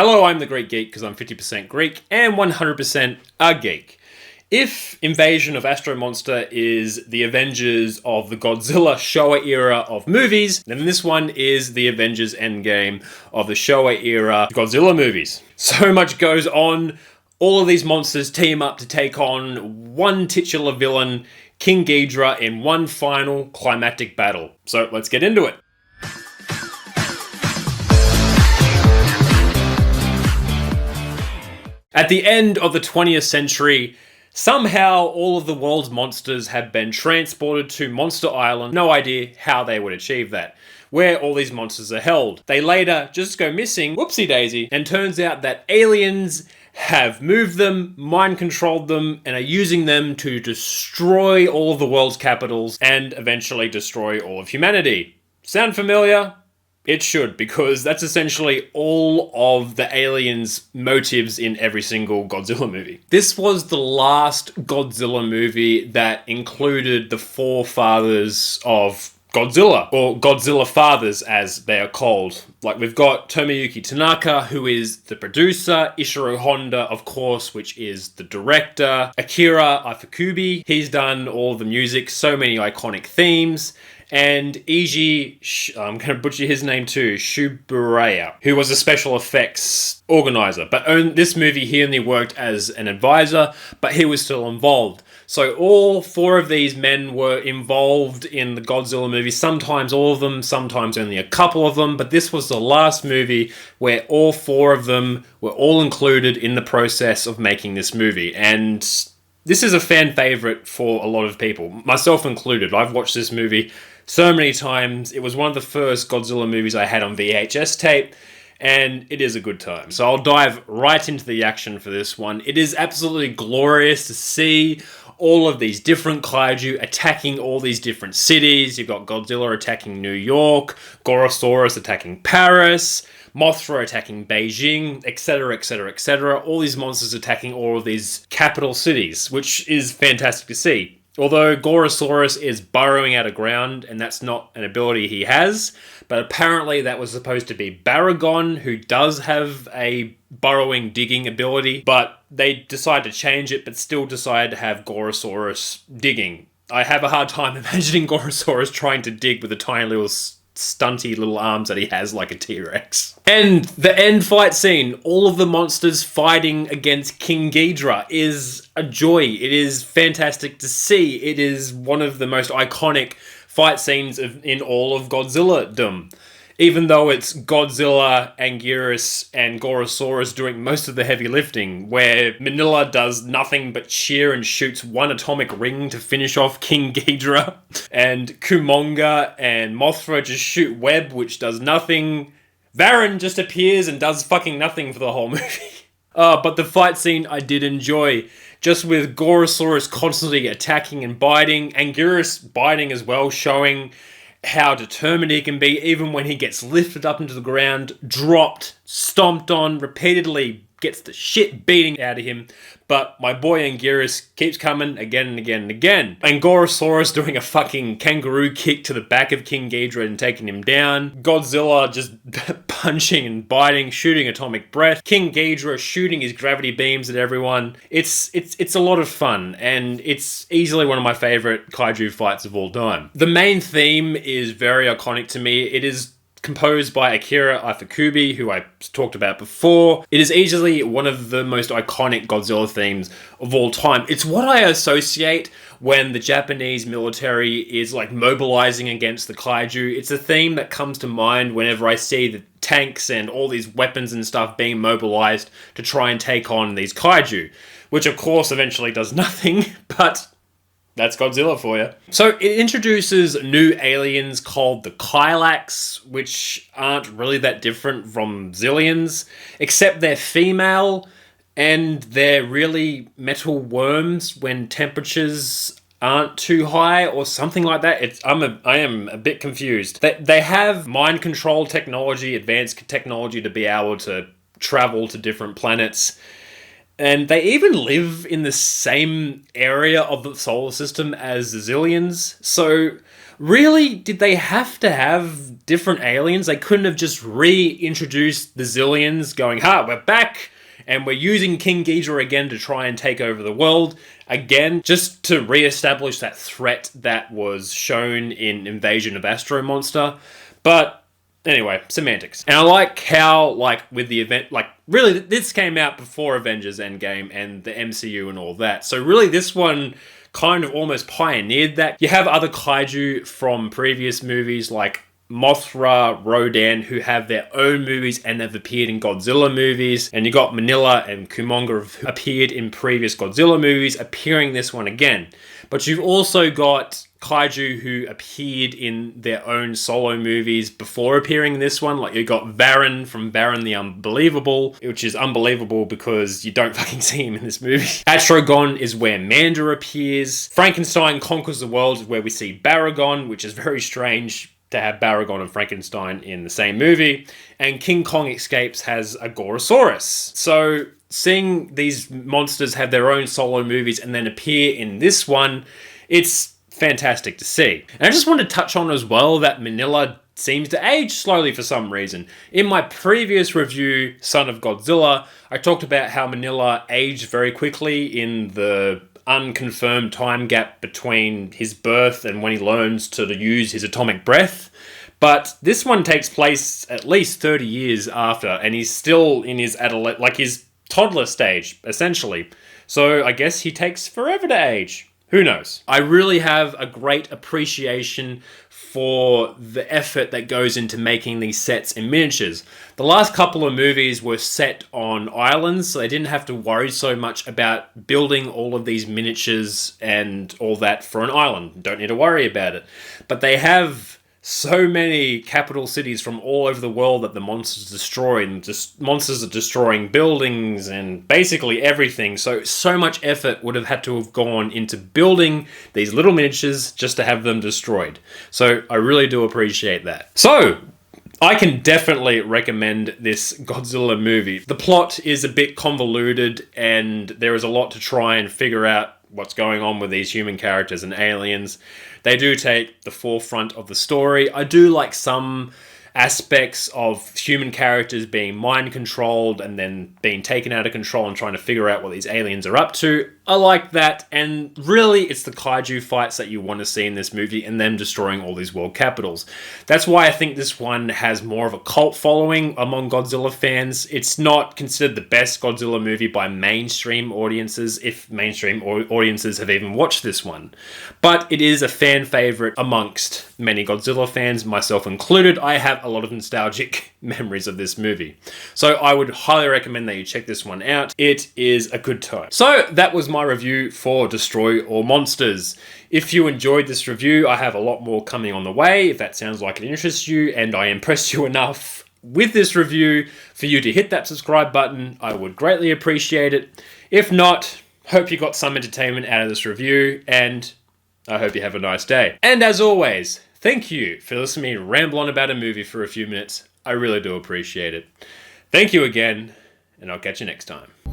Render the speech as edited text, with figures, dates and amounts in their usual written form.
Hello, I'm the Greek Geek because I'm 50% Greek and 100% a geek. If Invasion of Astro Monster is the Avengers of the Godzilla Showa era of movies, then this one is the Avengers Endgame of the Showa era Godzilla movies. So much goes on. All of these monsters team up to take on one titular villain, King Ghidorah, in one final climactic battle. So let's get into it. At the end of the 20th century, somehow all of the world's monsters have been transported to Monster Island. No idea how they would achieve that, where all these monsters are held. They later just go missing, whoopsie daisy, and turns out that aliens have moved them, mind controlled them, and are using them to destroy all of the world's capitals and eventually destroy all of humanity. Sound familiar? It should, because that's essentially all of the aliens' motives in every single Godzilla movie. This was the last Godzilla movie that included the four fathers of Godzilla, or Godzilla Fathers as they are called. Like, we've got Tomoyuki Tanaka, who is the producer, Ishiro Honda, of course, which is the director, Akira Ifukube, he's done all the music, so many iconic themes, and Eiji, I'm going to butcher his name too, Shuburaya, who was a special effects organizer. But this movie, he only worked as an advisor, but he was still involved. So all four of these men were involved in the Godzilla movie, sometimes all of them, sometimes only a couple of them, but this was the last movie where all four of them were all included in the process of making this movie. And this is a fan favorite for a lot of people, myself included. I've watched this movie so many times. It was one of the first Godzilla movies I had on VHS tape, and it is a good time. So I'll dive right into the action for this one. It is absolutely glorious to see all of these different kaiju attacking all these different cities. You've got Godzilla attacking New York, Gorosaurus attacking Paris, Mothra attacking Beijing, etc, etc, etc. All these monsters attacking all of these capital cities, which is fantastic to see. Although Gorosaurus is burrowing out of ground, and that's not an ability he has, but apparently that was supposed to be Baragon, who does have a burrowing, digging ability, but they decided to change it, but still decided to have Gorosaurus digging. I have a hard time imagining Gorosaurus trying to dig with the tiny little stunty little arms that he has like a T-Rex. And the end fight scene, all of the monsters fighting against King Ghidorah, is a joy. It is fantastic to see. It is one of the most iconic fight scenes in all of Godzilla-dom. Even though it's Godzilla, Anguirus, and Gorosaurus doing most of the heavy lifting, where Manila does nothing but cheer and shoots one atomic ring to finish off King Ghidorah, and Kumonga and Mothra just shoot web, which does nothing. Varan just appears and does fucking nothing for the whole movie. But the fight scene I did enjoy, just with Gorosaurus constantly attacking and biting, Anguirus biting as well, showing how determined he can be, even when he gets lifted up into the ground, dropped, stomped on, repeatedly gets the shit beating out of him. But my boy Anguirus keeps coming again and again and again. And Gorosaurus doing a fucking kangaroo kick to the back of King Ghidorah and taking him down. Godzilla just punching and biting, shooting atomic breath. King Ghidorah shooting his gravity beams at everyone. It's a lot of fun, and it's easily one of my favorite kaiju fights of all time. The main theme is very iconic to me. It is composed by Akira Ifukube, who I talked about before. It is easily one of the most iconic Godzilla themes of all time. It's what I associate when the Japanese military is like mobilizing against the kaiju. It's a theme that comes to mind whenever I see the tanks and all these weapons and stuff being mobilized to try and take on these kaiju, which of course eventually does nothing, but that's Godzilla for you. So it introduces new aliens called the Kylax, which aren't really that different from Xilians, except they're female and they're really metal worms when temperatures aren't too high or something like that. I am a bit confused. They have mind control technology, advanced technology to be able to travel to different planets. And they even live in the same area of the solar system as the Xilians. So really, did they have to have different aliens? They couldn't have just reintroduced the Xilians going, we're back, and we're using King Ghidorah again to try and take over the world again, just to re-establish that threat that was shown in Invasion of Astro Monster. But anyway, semantics. And I like how, with the event, really, this came out before Avengers Endgame and the MCU and all that. So really, this one kind of almost pioneered that. You have other kaiju from previous movies like Mothra, Rodan, who have their own movies and have appeared in Godzilla movies. And you got Manila and Kumonga, who appeared in previous Godzilla movies, appearing this one again. But you've also got kaiju who appeared in their own solo movies before appearing in this one. Like, you got Varan from Varan the Unbelievable, which is unbelievable because you don't fucking see him in this movie. Atrogon is where Manda appears. Frankenstein Conquers the World is where we see Baragon, which is very strange to have Baragon and Frankenstein in the same movie. And King Kong Escapes has a Gorosaurus. So seeing these monsters have their own solo movies and then appear in this one, it's fantastic to see. And I just want to touch on as well that Manila seems to age slowly for some reason. In my previous review, Son of Godzilla, I talked about how Manila aged very quickly in the unconfirmed time gap between his birth and when he learns to use his atomic breath. But this one takes place at least 30 years after, and he's still in his his toddler stage, essentially. So I guess he takes forever to age. Who knows? I really have a great appreciation for the effort that goes into making these sets in miniatures. The last couple of movies were set on islands, so they didn't have to worry so much about building all of these miniatures and all that for an island. Don't need to worry about it. But they have so many capital cities from all over the world that the monsters destroy, and just monsters are destroying buildings and basically everything. So much effort would have had to have gone into building these little miniatures just to have them destroyed. So I really do appreciate that. So I can definitely recommend this Godzilla movie. The plot is a bit convoluted and there is a lot to try and figure out what's going on with these human characters and aliens. They do take the forefront of the story. I do like some aspects of human characters being mind controlled and then being taken out of control and trying to figure out what these aliens are up to. I like that, and really it's the kaiju fights that you want to see in this movie and them destroying all these world capitals. That's why I think this one has more of a cult following among Godzilla fans. It's not considered the best Godzilla movie by mainstream audiences, if mainstream audiences have even watched this one. But it is a fan favorite amongst many Godzilla fans, myself included. I have a lot of nostalgic memories of this movie. So I would highly recommend that you check this one out. It is a good time. So that was my review for Destroy All Monsters. If you enjoyed this review, I have a lot more coming on the way. If that sounds like it interests you and I impressed you enough with this review for you to hit that subscribe button, I would greatly appreciate it. If not, hope you got some entertainment out of this review, and I hope you have a nice day. And as always, thank you for listening to me ramble on about a movie for a few minutes. I really do appreciate it. Thank you again, and I'll catch you next time.